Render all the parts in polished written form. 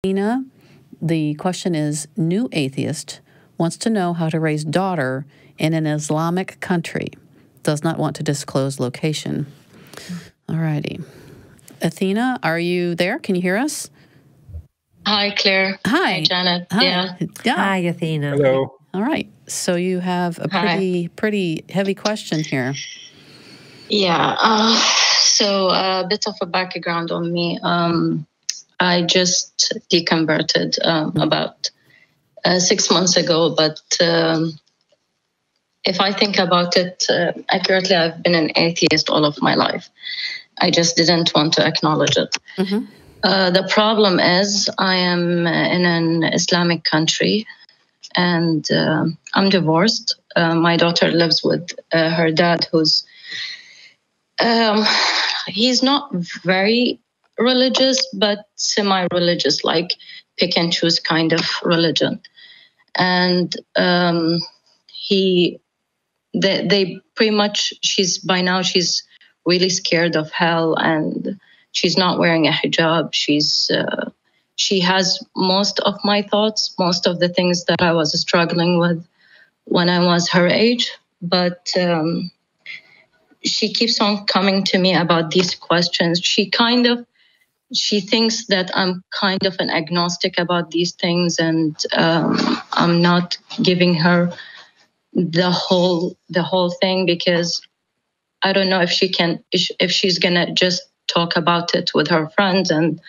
Athena, the question is, new atheist wants to know how to raise daughter in an Islamic country. Does not want to disclose location. All righty. Athena, are you there? Can you hear us? Hi, Claire. Hi. Hi, Janet. Hi. Yeah. Hi, Athena. Hello. All right. So you have a pretty heavy question here. Yeah. So a bit of a background on me. I just deconverted about 6 months ago, but if I think about it accurately, I've been an atheist all of my life. I just didn't want to acknowledge it. Mm-hmm. The problem is I am in an Islamic country and I'm divorced. My daughter lives with her dad, who's he's not very religious, but semi-religious, like pick and choose kind of religion. And they pretty much, she's really scared of hell, and she's not wearing a hijab. She has most of my thoughts, most of the things that I was struggling with when I was her age. But she keeps on coming to me about these questions. She thinks that I'm kind of an agnostic about these things, and I'm not giving her the whole thing, because I don't know if she's gonna just talk about it with her friends, and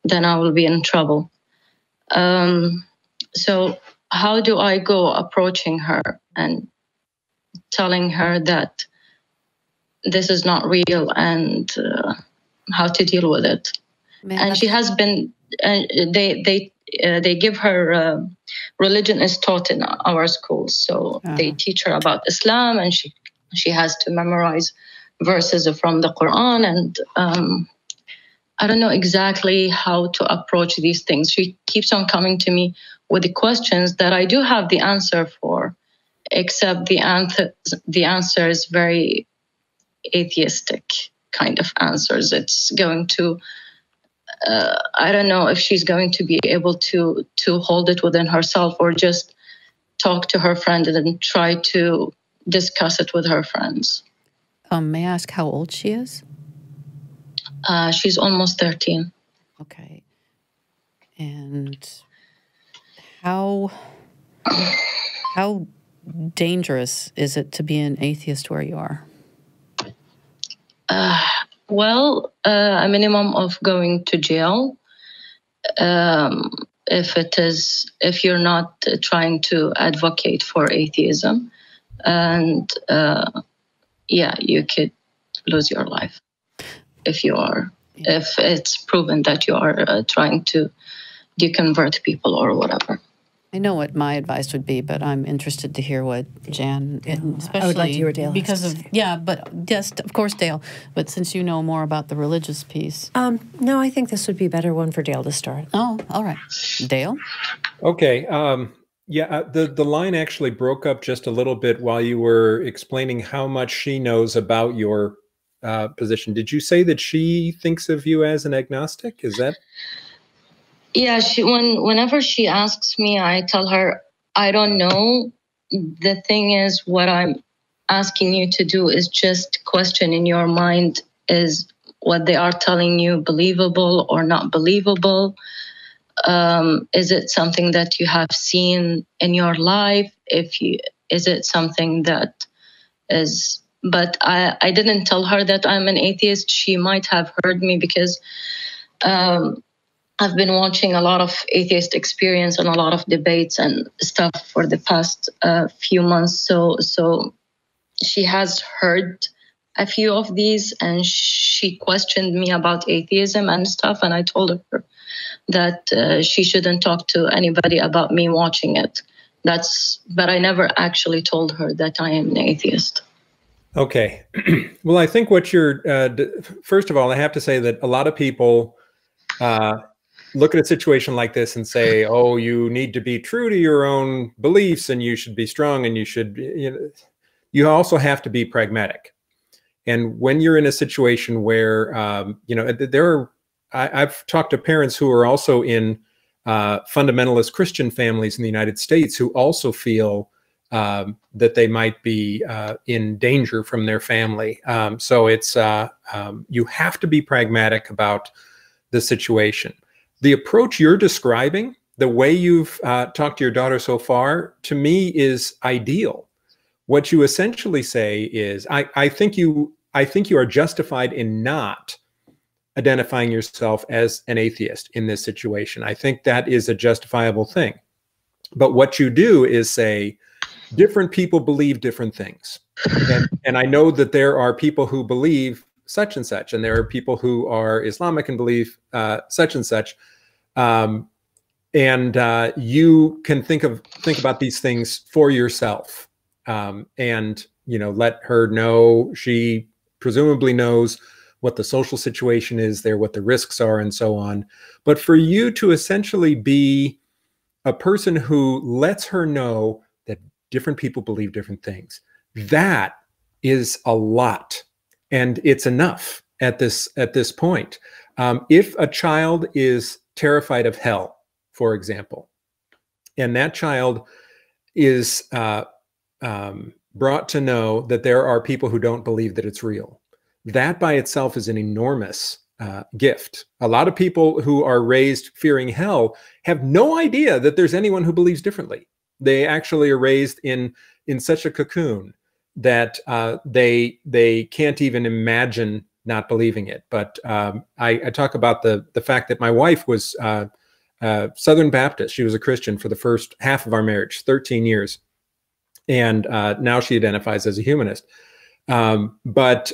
then I will be in trouble. So how do I go approaching her and telling her that this is not real and how to deal with it? And she has been. They give her religion is taught in our schools, so they teach her about Islam, and she has to memorize verses from the Quran, and I don't know exactly how to approach these things. She keeps on coming to me with the questions that I do have the answer for, except the answer is very atheistic kind of answers. It's going to I don't know if she's going to be able to hold it within herself, or just talk to her friend and then try to discuss it with her friends. May I ask how old she is? She's almost 13. Okay. And how dangerous is it to be an atheist where you are? Well, a minimum of going to jail. If you're not trying to advocate for atheism, and you could lose your life if it's proven that you are trying to deconvert people or whatever. I know what my advice would be, but I'm interested to hear what Jan, especially I would like to hear what Dale because of but yes, of course, Dale. But since you know more about the religious piece, no, I think this would be a better one for Dale to start. Oh, all right, Dale. Okay. The line actually broke up just a little bit while you were explaining how much she knows about your position. Did you say that she thinks of you as an agnostic? Is that? Yeah, whenever she asks me, I tell her, I don't know. The thing is, what I'm asking you to do is just question in your mind, is what they are telling you believable or not believable? Is it something that you have seen in your life? Is it something that is... But I didn't tell her that I'm an atheist. She might have heard me because... I've been watching a lot of atheist experience and a lot of debates and stuff for the past few months. So she has heard a few of these, and she questioned me about atheism and stuff. And I told her that she shouldn't talk to anybody about me watching it. But I never actually told her that I am an atheist. Okay. Well, I think what you're, first of all, I have to say that a lot of people look at a situation like this and say, oh, you need to be true to your own beliefs and you should be strong and you also have to be pragmatic. And when you're in a situation where, I've talked to parents who are also in fundamentalist Christian families in the United States who also feel that they might be in danger from their family. So it's you have to be pragmatic about the situation. The approach you're describing, the way you've talked to your daughter so far, to me is ideal. What you essentially say is, I think you are justified in not identifying yourself as an atheist in this situation. I think that is a justifiable thing. But what you do is say, different people believe different things. And I know that there are people who believe such and such, and there are people who are Islamic and believe such and such. You can think about these things for yourself, and let her know. She presumably knows what the social situation is there, what the risks are, and so on. But for you to essentially be a person who lets her know that different people believe different things, that is a lot, and it's enough at this point. If a child is terrified of hell, for example, and that child is brought to know that there are people who don't believe that it's real, that by itself is an enormous gift. A lot of people who are raised fearing hell have no idea that there's anyone who believes differently. They actually are raised in such a cocoon that they can't even imagine not believing it. But I talk about the fact that my wife was Southern Baptist. She was a Christian for the first half of our marriage, 13 years. And now she identifies as a humanist. But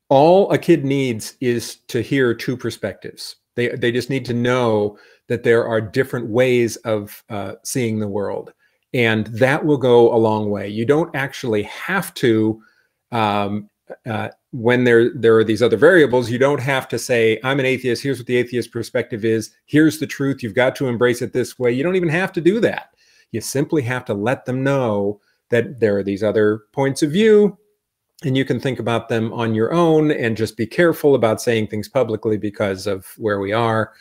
all a kid needs is to hear two perspectives. They just need to know that there are different ways of seeing the world. And that will go a long way. You don't actually have to, when there are these other variables, you don't have to say, I'm an atheist, here's what the atheist perspective is, here's the truth, you've got to embrace it this way. You don't even have to do that. You simply have to let them know that there are these other points of view, and you can think about them on your own and just be careful about saying things publicly because of where we are.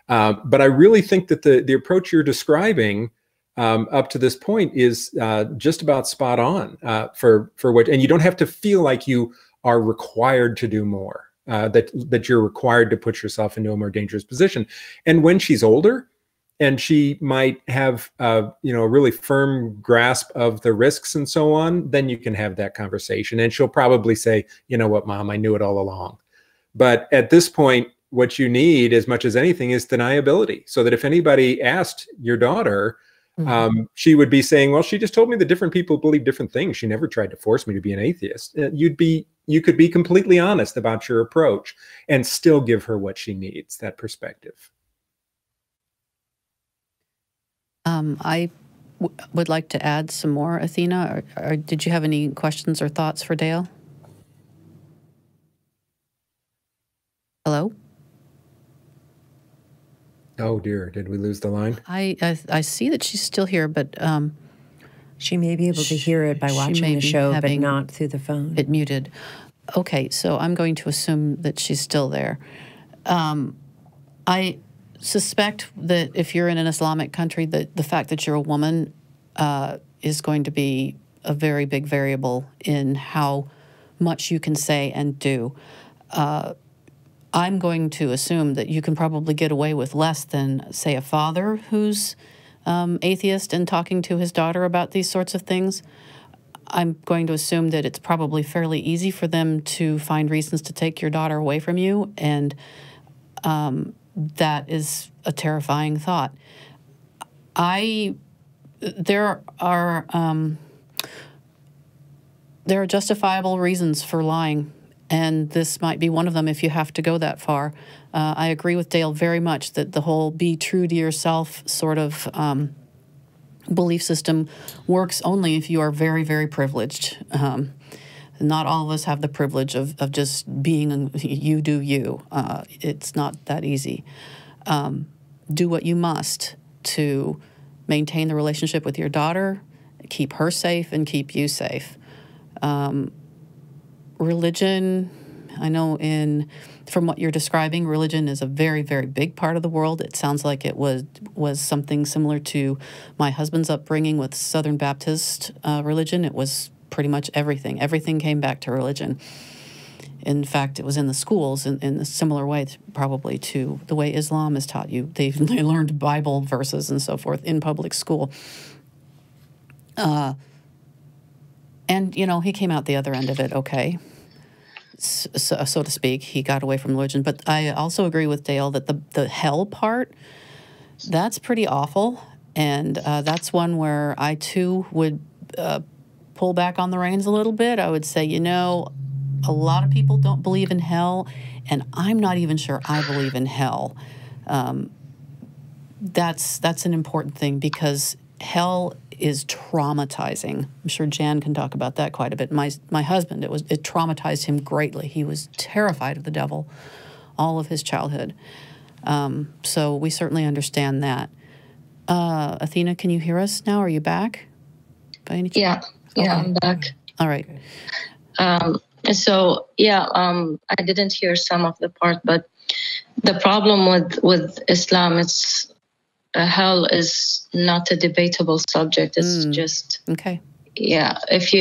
But I really think that the approach you're describing up to this point is just about spot on for what, and you don't have to feel like you are required to do more, that you're required to put yourself into a more dangerous position. And when she's older, and she might have a really firm grasp of the risks and so on, then you can have that conversation. And she'll probably say, you know what, Mom, I knew it all along. But at this point, what you need as much as anything is deniability, so that if anybody asked your daughter, she would be saying, well, she just told me that different people believe different things. She never tried to force me to be an atheist. You could be completely honest about your approach and still give her what she needs, that perspective. I would like to add some more, Athena. Or did you have any questions or thoughts for Dale? Hello? Oh dear, did we lose the line? I see that she's still here, but she may be able to hear it by watching the show, but not through the phone. It muted. Okay, so I'm going to assume that she's still there. I suspect that if you're in an Islamic country, that the fact that you're a woman is going to be a very big variable in how much you can say and do. I'm going to assume that you can probably get away with less than, say, a father who's atheist and talking to his daughter about these sorts of things. I'm going to assume that it's probably fairly easy for them to find reasons to take your daughter away from you, and that is a terrifying thought. There are justifiable reasons for lying, and this might be one of them if you have to go that far. I agree with Dale very much that the whole be true to yourself sort of belief system works only if you are very, very privileged. Not all of us have the privilege of just being you do you. It's not that easy. Do what you must to maintain the relationship with your daughter, keep her safe, and keep you safe. Religion I know from what you're describing, religion is a very, very big part of the world. It sounds like it was something similar to my husband's upbringing with Southern Baptist religion. It was pretty much everything. Everything came back to religion. In fact, it was in the schools in a similar way, probably, to the way Islam is taught you. They learned Bible verses and so forth in public school. And, you know, he came out the other end of it okay, so to speak. He got away from religion. But I also agree with Dale that the hell part, that's pretty awful. And that's one where I, too, would pull back on the reins a little bit. I would say, you know, a lot of people don't believe in hell, and I'm not even sure I believe in hell. That's an important thing, because hell is traumatizing. I'm sure Jan can talk about that quite a bit. My husband, it traumatized him greatly. He was terrified of the devil all of his childhood. So we certainly understand that. Athena, can you hear us now? Are you back by any chance? Yeah, I'm back. All right. So I didn't hear some of the part, but the problem with Islam, it's hell is not a debatable subject. It's just okay. Yeah, if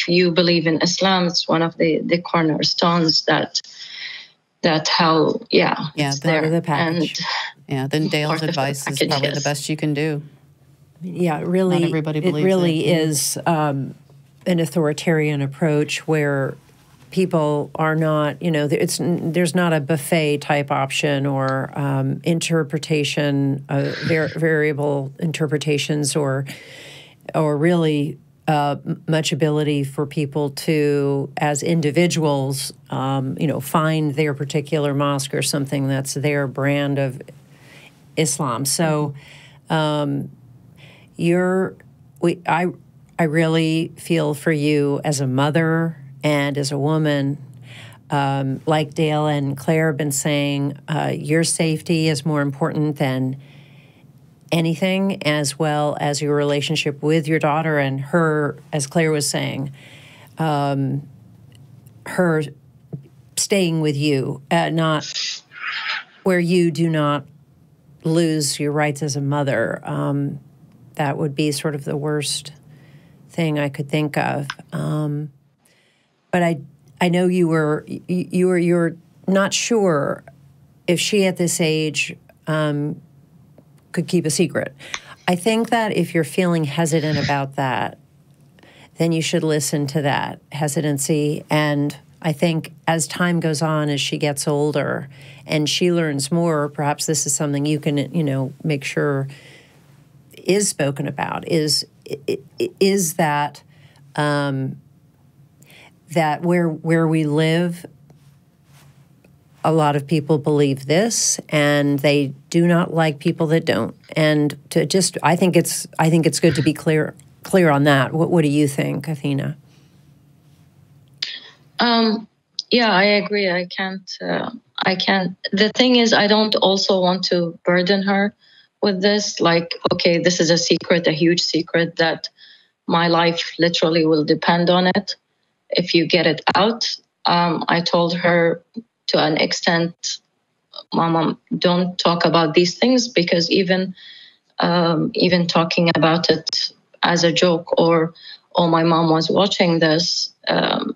you believe in Islam, it's one of the cornerstones that hell. It's there. The package. And then Dale's advice is probably the best you can do. Yeah, really. Not everybody believes it really is an authoritarian approach where people are not, you know, there's not a buffet type option or interpretation, variable interpretations, or really much ability for people to, as individuals, find their particular mosque or something that's their brand of Islam. So, I really feel for you as a mother and as a woman. Like Dale and Claire have been saying, your safety is more important than anything, as well as your relationship with your daughter and her, as Claire was saying, her staying with you, not where you do not lose your rights as a mother. That would be sort of the worst thing I could think of. But I know you're not sure if she at this age could keep a secret. I think that if you're feeling hesitant about that, then you should listen to that hesitancy. And I think as time goes on, as she gets older and she learns more, perhaps this is something you can, make sure is spoken about, is that that where we live, a lot of people believe this, and they do not like people that don't. And I think it's good to be clear on that. What do you think, Athena? Yeah, I agree. I can't. The thing is, I don't also want to burden her with this. Like, okay, this is a secret, a huge secret that my life literally will depend on it. If you get it out, I told her to an extent, Mama, don't talk about these things, because even talking about it as a joke or, oh, my mom was watching this,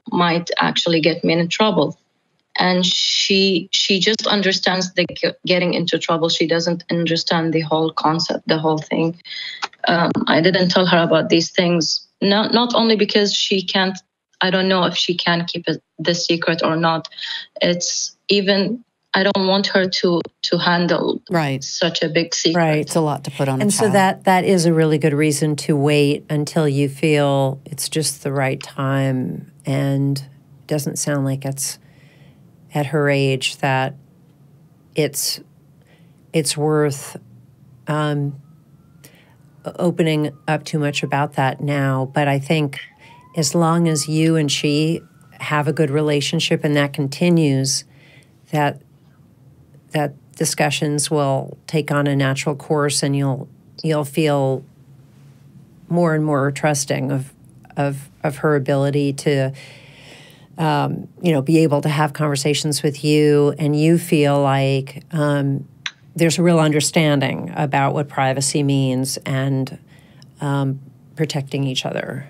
might actually get me in trouble. And she just understands the getting into trouble. She doesn't understand the whole concept, the whole thing. I didn't tell her about these things, not only because she can't. I don't know if she can keep the secret or not. It's even, I don't want her to handle such a big secret. Right, it's a lot to put on. And so that is a really good reason to wait until you feel it's just the right time, and it doesn't sound like it's at her age that it's worth opening up too much about that now. But I think as long as you and she have a good relationship and that continues, that discussions will take on a natural course, and you'll feel more and more trusting of her ability to be able to have conversations with you, and you feel like there's a real understanding about what privacy means and protecting each other.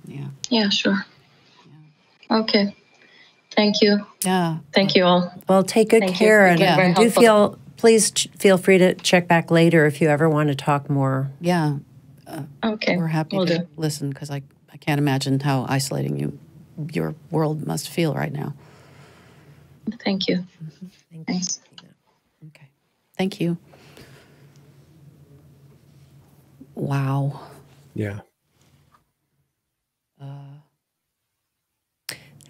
Yeah. Yeah, sure. Okay. Thank you. Yeah. Thank you all. Well, take good care, and please feel free to check back later if you ever want to talk more. Yeah. Okay. We're happy to listen, because I can't imagine how isolating your world must feel right now. Thank you. Thanks. Okay. Thank you. Wow. Yeah.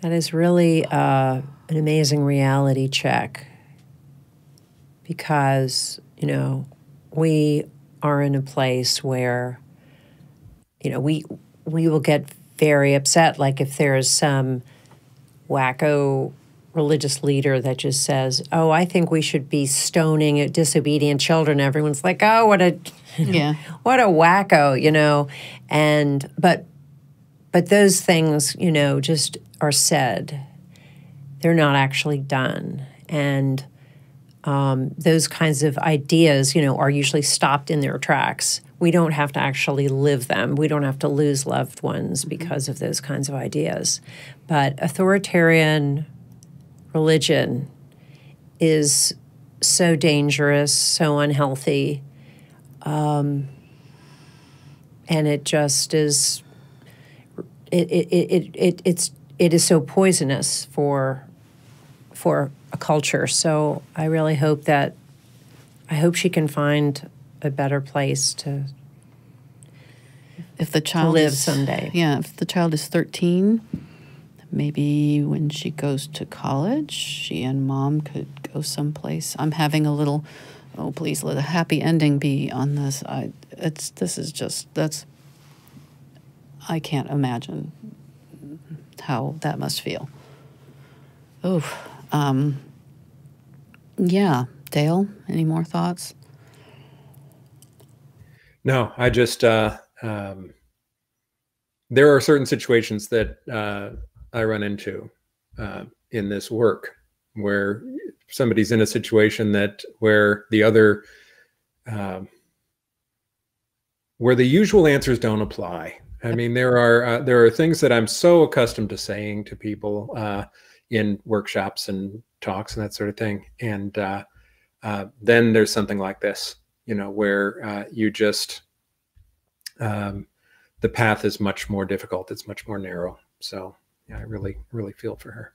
That is really an amazing reality check, because, we are in a place where, we will get very upset. Like if there's some wacko religious leader that just says, "Oh, I think we should be stoning disobedient children." Everyone's like, "Oh, what a what a wacko," And but those things, just are said. They're not actually done, and those kinds of ideas, are usually stopped in their tracks. We don't have to actually live them. We don't have to lose loved ones because of those kinds of ideas. But authoritarian religion is so dangerous, so unhealthy, and it just is. It is so poisonous for a culture. So I really hope she can find a better place to live someday. Yeah, if the child is 13, maybe when she goes to college, she and mom could go someplace. I'm having a little, oh, please let a happy ending be on this. I can't imagine how that must feel. Oh, yeah. Dale, any more thoughts? No, I just, there are certain situations that I run into in this work where somebody's in a situation where the other, where the usual answers don't apply. I mean, there are things that I'm so accustomed to saying to people in workshops and talks and that sort of thing. And then there's something like this, where you just, the path is much more difficult. It's much more narrow. So yeah, I really, really feel for her.